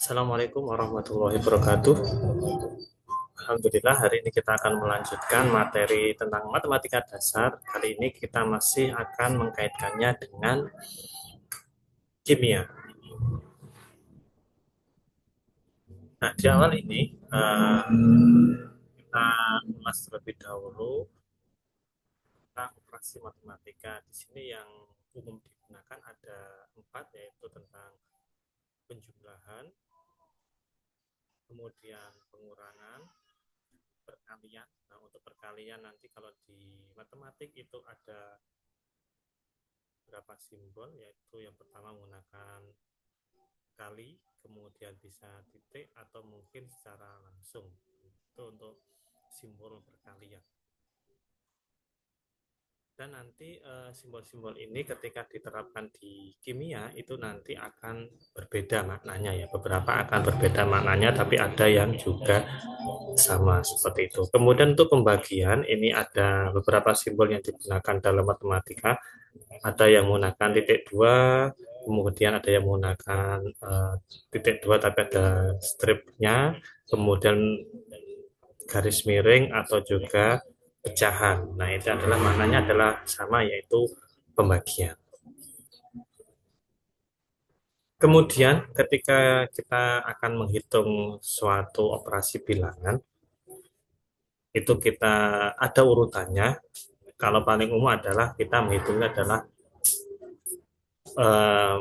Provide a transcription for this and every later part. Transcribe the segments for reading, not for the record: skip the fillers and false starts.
Assalamualaikum warahmatullahi wabarakatuh. Alhamdulillah, hari ini kita akan melanjutkan materi tentang matematika dasar. Kali ini kita masih akan mengkaitkannya dengan kimia. Nah, di awal ini kita ulas terlebih dahulu tentang operasi matematika. Di sini yang umum digunakan ada 4, yaitu tentang penjumlahan, kemudian pengurangan, perkalian. Nah, untuk perkalian nanti kalau di matematik itu ada beberapa simbol, yaitu yang pertama menggunakan kali, kemudian bisa titik atau mungkin secara langsung. Itu untuk simbol perkalian. Dan nanti simbol-simbol ini ketika diterapkan di kimia itu nanti akan berbeda maknanya ya. Beberapa akan berbeda maknanya, tapi ada yang juga sama seperti itu. Kemudian untuk pembagian ini ada beberapa simbol yang digunakan dalam matematika. Ada yang menggunakan titik dua, kemudian ada yang menggunakan titik dua tapi ada stripnya, kemudian garis miring atau juga pecahan. Nah, itu adalah maknanya adalah sama, yaitu pembagian. Kemudian ketika kita akan menghitung suatu operasi bilangan, itu kita ada urutannya. Kalau paling umum adalah kita menghitungnya adalah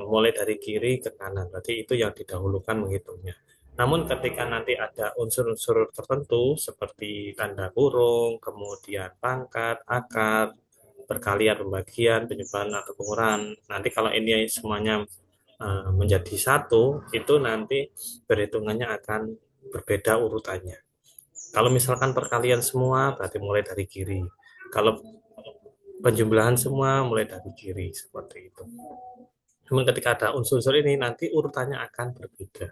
mulai dari kiri ke kanan. Berarti itu yang didahulukan menghitungnya. Namun ketika nanti ada unsur-unsur tertentu seperti tanda kurung, kemudian pangkat, akar, perkalian, pembagian, penjumlahan atau pengurangan. Nanti kalau ini semuanya menjadi satu, itu nanti perhitungannya akan berbeda urutannya. Kalau misalkan perkalian semua, berarti mulai dari kiri. Kalau penjumlahan semua, mulai dari kiri, seperti itu. Namun ketika ada unsur-unsur ini, nanti urutannya akan berbeda.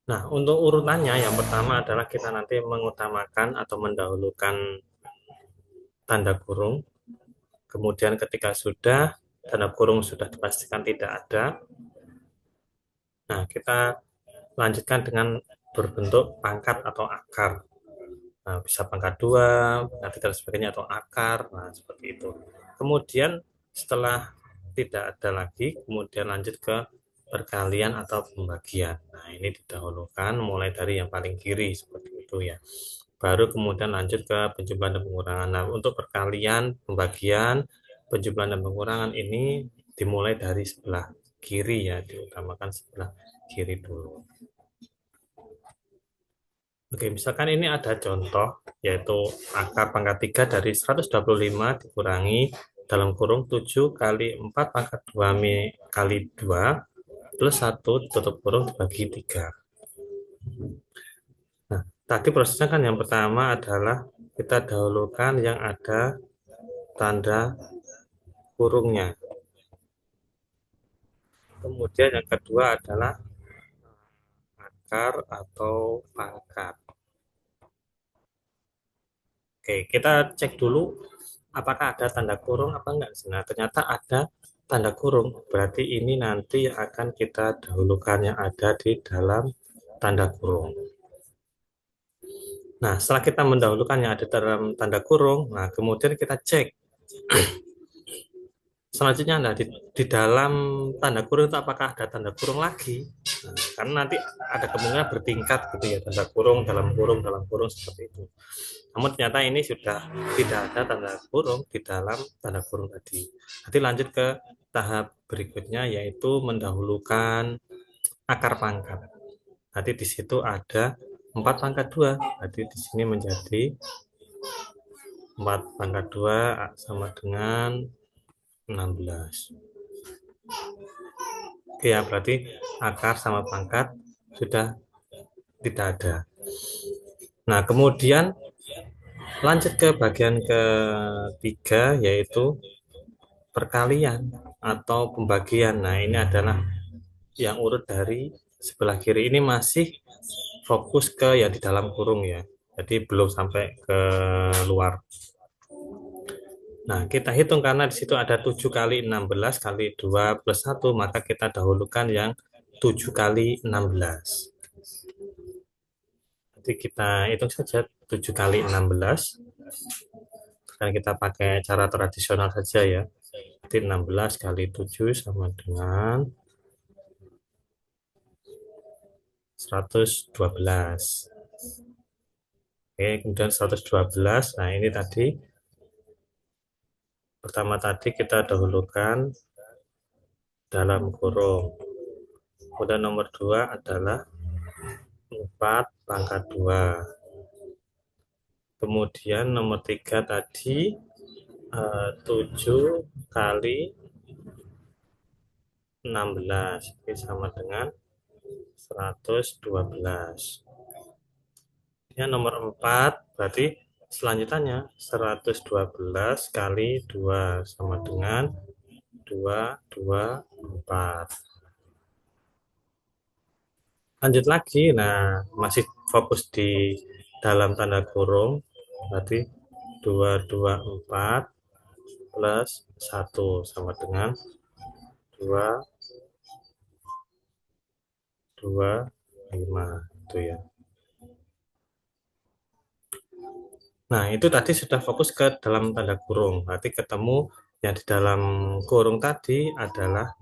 Nah, untuk urutannya yang pertama adalah kita nanti mengutamakan atau mendahulukan tanda kurung. Kemudian ketika sudah tanda kurung sudah dipastikan tidak ada, nah kita lanjutkan dengan berbentuk pangkat atau akar. Nah, bisa pangkat 2, nanti dan sebagainya, atau akar. Nah, seperti itu. Kemudian setelah tidak ada lagi, kemudian lanjut ke perkalian atau pembagian. Nah, ini didahulukan mulai dari yang paling kiri, seperti itu ya. Baru kemudian lanjut ke penjumlahan dan pengurangan. Nah, untuk perkalian, pembagian, penjumlahan dan pengurangan ini dimulai dari sebelah kiri ya, diutamakan sebelah kiri dulu. Oke, misalkan ini ada contoh, yaitu akar pangkat 3 dari 125 dikurangi dalam kurung 7 kali 4 pangkat 2 kali 2 plus 1 tutup kurung dibagi 3. Nah, tadi prosesnya kan yang pertama adalah kita dahulukan yang ada tanda kurungnya. Kemudian yang kedua adalah akar atau pangkat. Oke, kita cek dulu apakah ada tanda kurung apa enggak. Nah, ternyata ada tanda kurung. Berarti ini nanti akan kita dahulukan yang ada di dalam tanda kurung. Nah, setelah kita mendahulukan yang ada dalam tanda kurung, nah kemudian kita cek selanjutnya, nah di dalam tanda kurung itu apakah ada tanda kurung lagi. Nah, karena nanti ada kemungkinan bertingkat gitu ya, tanda kurung, dalam kurung seperti itu. Namun ternyata ini sudah tidak ada tanda kurung di dalam tanda kurung tadi. Nanti lanjut ke tahap berikutnya, yaitu mendahulukan akar pangkat. Nanti di situ ada 4 pangkat 2. Nanti di sini menjadi 4 pangkat 2 sama dengan 16. Oke ya, berarti akar sama pangkat sudah tidak ada. Nah, kemudian lanjut ke bagian ketiga, yaitu perkalian atau pembagian. Nah, ini adalah yang urut dari sebelah kiri. Ini masih fokus ke yang di dalam kurung ya. Jadi belum sampai ke luar. Nah, kita hitung karena di situ ada 7 kali 16 kali 2 plus 1, maka kita dahulukan yang 7 kali 16. Jadi kita hitung saja 7 kali 16. Sekarang kita pakai cara tradisional saja ya. Jadi 16 kali 7 sama dengan 112. Oke, kemudian 112. Nah, ini tadi pertama tadi kita dahulukan dalam kurung. Kemudian nomor 2 adalah 4 pangkat 2. Kemudian nomor 3 tadi 7 kali 16. Ini sama dengan 112. Yang nomor 4 berarti selanjutnya 112 kali 2 sama dengan 224. Lanjut lagi, nah masih fokus di dalam tanda kurung, berarti 224 plus 1 sama dengan 225 itu ya. Nah, itu tadi sudah fokus ke dalam tanda kurung. Berarti ketemu yang di dalam kurung tadi adalah,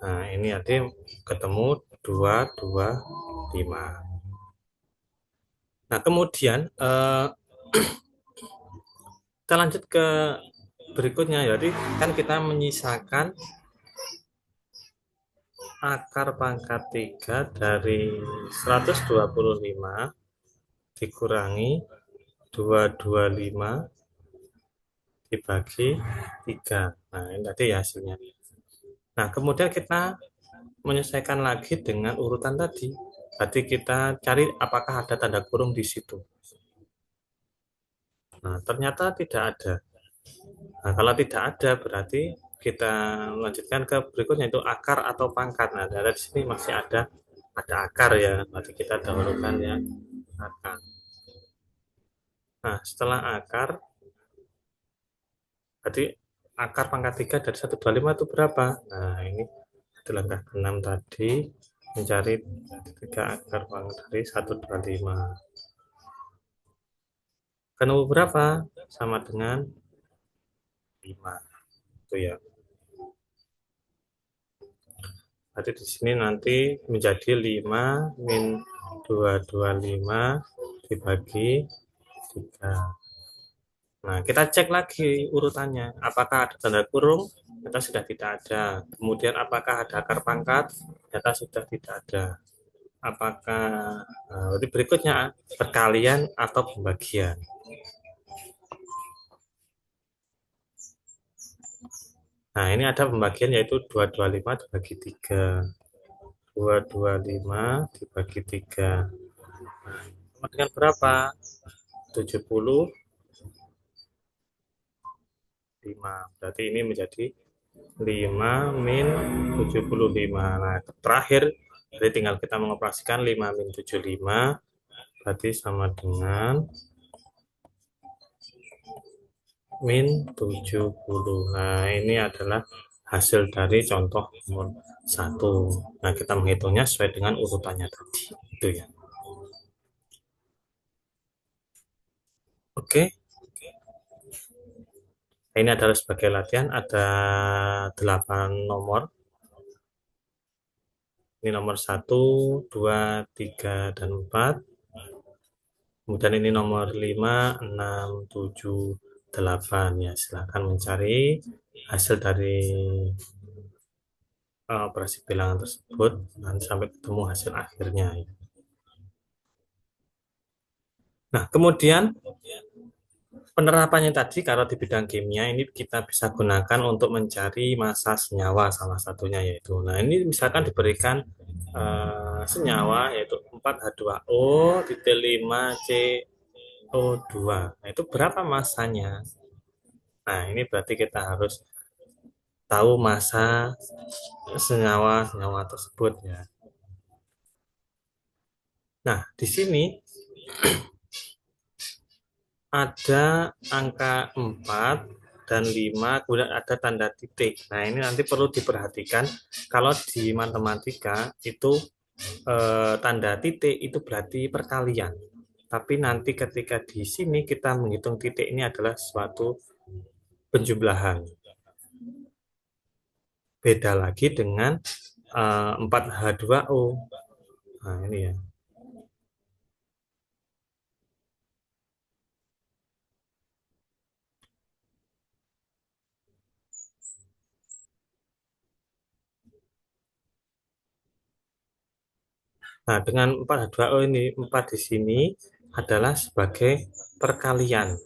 nah ini nanti ketemu 225. Nah, kemudian kita lanjut ke berikutnya. Jadi kan kita menyisakan akar pangkat 3 dari 125 dikurangi 225 dibagi 3. Nah, ini tadi ya hasilnya. Nah, kemudian kita menyesuaikan lagi dengan urutan tadi. Berarti kita cari apakah ada tanda kurung di situ. Nah, ternyata tidak ada. Nah, kalau tidak ada berarti kita lanjutkan ke berikutnya itu akar atau pangkat. Nah, dari sini masih ada akar ya. Berarti kita dahulukan ya akar. Nah, setelah akar berarti akar pangkat 3 dari 125 itu berapa? Nah, ini di langkah ke-6 tadi mencari 3 akar pangkat dari 125. Ketemu berapa? Sama dengan 5. Itu ya. Berarti di sini nanti menjadi 5 min 225 dibagi 3. Nah, kita cek lagi urutannya. Apakah ada tanda kurung? Ternyata sudah tidak ada. Kemudian apakah ada akar pangkat? Ternyata sudah tidak ada. Apakah berikutnya perkalian atau pembagian? Nah, ini ada pembagian yaitu 225 dibagi 3. 225 dibagi 3. Sama dengan berapa? 75. Berarti ini menjadi 5 min 75. Nah, terakhir jadi tinggal kita mengoperasikan 5 min 75 berarti sama dengan min 70. Nah, ini adalah hasil dari contoh nomor 1. Nah, kita menghitungnya sesuai dengan urutannya tadi. Itu ya. Oke. Ini adalah sebagai latihan, ada 8 nomor. Ini nomor 1, 2, 3, dan 4. Kemudian ini nomor 5, 6, 7, 8. Ya, silakan mencari hasil dari operasi bilangan tersebut dan sampai ketemu hasil akhirnya. Nah, kemudian penerapannya tadi kalau di bidang kimia ini kita bisa gunakan untuk mencari massa senyawa salah satunya yaitu. Nah, ini misalkan diberikan senyawa yaitu 4H2O, titik 5CO2. Nah, itu berapa massanya? Nah, ini berarti kita harus tahu massa senyawa-senyawa tersebut ya. Nah, di sini ada angka 4 dan 5, kemudian ada tanda titik. Nah, ini nanti perlu diperhatikan kalau di matematika itu tanda titik itu berarti perkalian. Tapi nanti ketika di sini kita menghitung titik ini adalah suatu penjumlahan. Beda lagi dengan 4H2O. Nah, ini ya. Nah, dengan 4H2O ini, 4 di sini adalah sebagai perkalian.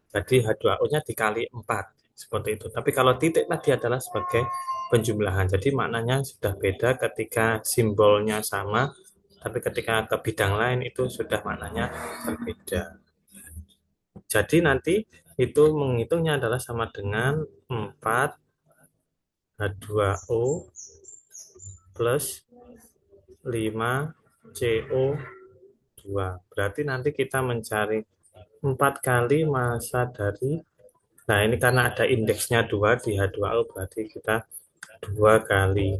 Jadi H2O-nya dikali 4 seperti itu. Tapi kalau titik tadi adalah sebagai penjumlahan. Jadi maknanya sudah beda ketika simbolnya sama, tapi ketika ke bidang lain itu sudah maknanya berbeda. Jadi nanti itu menghitungnya adalah sama dengan 4 H2O plus 5 CO2. Berarti nanti kita mencari 4 kali massa dari, nah ini karena ada indeksnya 2 di H2O, berarti kita 2 kali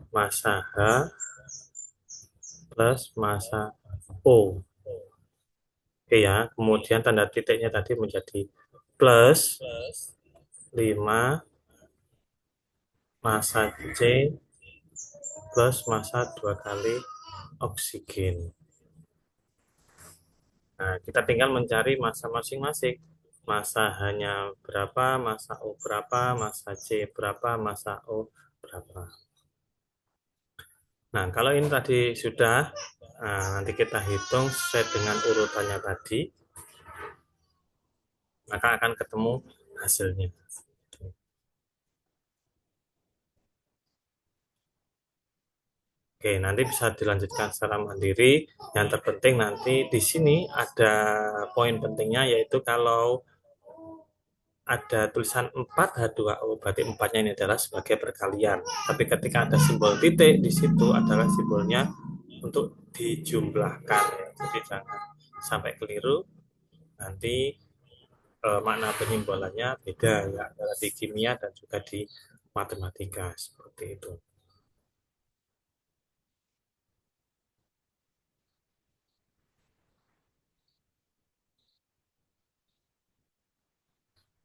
massa H plus massa O. Oke ya, kemudian tanda titiknya tadi menjadi plus 5 massa C plus massa 2 kali oksigen. Nah, kita tinggal mencari massa masing-masing. Massa hanya berapa, massa O berapa, massa C berapa, massa O berapa. Nah, kalau ini tadi sudah, nah, nanti kita hitung sesuai dengan urutannya tadi, maka akan ketemu hasilnya. Oke, nanti bisa dilanjutkan secara mandiri. Yang terpenting nanti di sini ada poin pentingnya, yaitu kalau ada tulisan 4H2O, berarti 4-nya ini adalah sebagai perkalian. Tapi ketika ada simbol titik, di situ adalah simbolnya untuk dijumlahkan. Jadi jangan sampai keliru, nanti makna penyimbolannya beda ya, antara di kimia dan juga di matematika, seperti itu.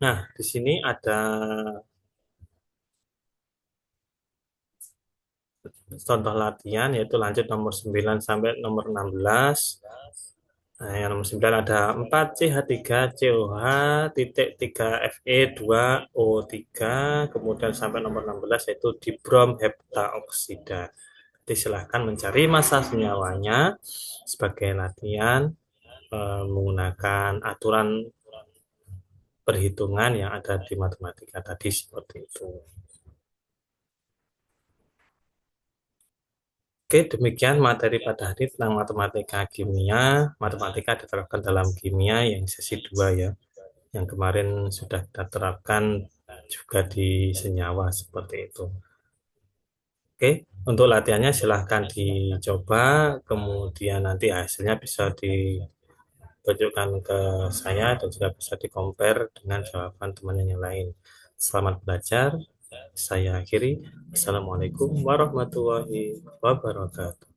Nah, di sini ada contoh latihan, yaitu lanjut nomor 9 sampai nomor 16. Nah, yang nomor 9 ada 4CH3COH titik 3Fe2O3, kemudian sampai nomor 16 yaitu dibrom heptaoksida. Jadi silahkan mencari massa senyawanya sebagai latihan menggunakan aturan perhitungan yang ada di matematika tadi, seperti itu. Oke, demikian materi pada hari tentang matematika kimia. Matematika diterapkan dalam kimia yang sesi 2 ya. Yang kemarin sudah kita terapkan juga di senyawa, seperti itu. Oke, untuk latihannya silahkan dicoba, kemudian nanti hasilnya bisa ditunjukkan ke saya dan juga bisa di-compare dengan jawaban teman yang lain. Selamat belajar, saya akhiri. Assalamualaikum warahmatullahi wabarakatuh.